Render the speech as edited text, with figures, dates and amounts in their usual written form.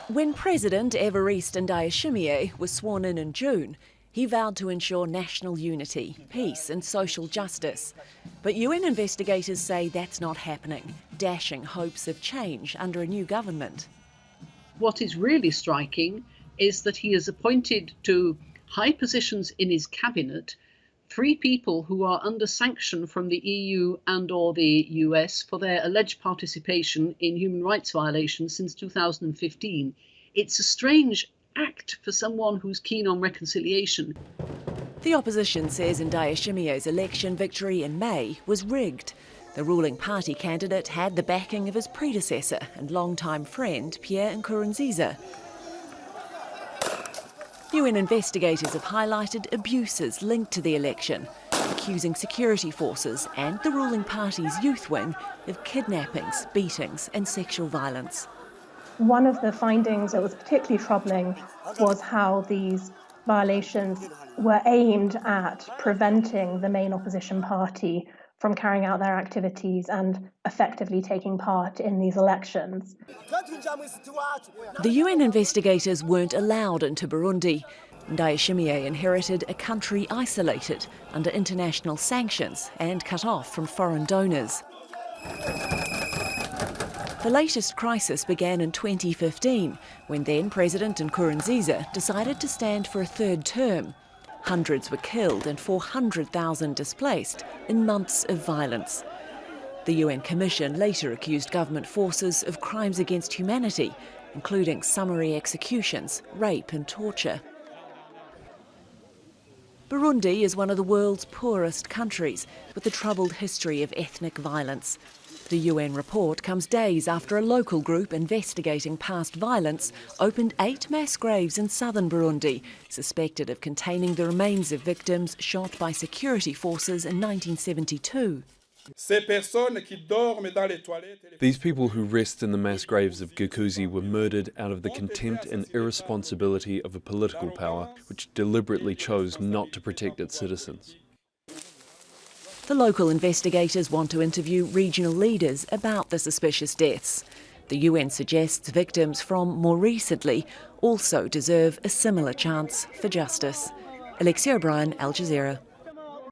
When President Evariste Ndayishimiye was sworn in June, he vowed to ensure national unity, peace and social justice. But UN investigators say that's not happening, dashing hopes of change under a new government. What is really striking is that he has appointed to high positions in his cabinet 3 people who are under sanction from the EU and/or the US for their alleged participation in human rights violations since 2015. It's a strange act for someone who's keen on reconciliation. The opposition says Ndayishimiye's election victory in May was rigged. The ruling party candidate had the backing of his predecessor and longtime friend Pierre Nkurunziza. UN investigators have highlighted abuses linked to the election, accusing security forces and the ruling party's youth wing of kidnappings, beatings and sexual violence. One of the findings that was particularly troubling was how these violations were aimed at preventing the main opposition party from carrying out their activities and effectively taking part in these elections. The UN investigators weren't allowed into Burundi. Ndayishimiye inherited a country isolated under international sanctions and cut off from foreign donors. The latest crisis began in 2015, when then President Nkurunziza decided to stand for a third term. Hundreds were killed and 400,000 displaced in months of violence. The UN Commission later accused government forces of crimes against humanity, including summary executions, rape and torture. Burundi is one of the world's poorest countries, with a troubled history of ethnic violence. The UN report comes days after a local group investigating past violence opened 8 mass graves in southern Burundi, suspected of containing the remains of victims shot by security forces in 1972. These people who rest in the mass graves of gov't were murdered out of the contempt and irresponsibility of a political power which deliberately chose not to protect its citizens. The local investigators want to interview regional leaders about the suspicious deaths. The UN suggests victims from more recently also deserve a similar chance for justice. Alexi, Al Jazeera.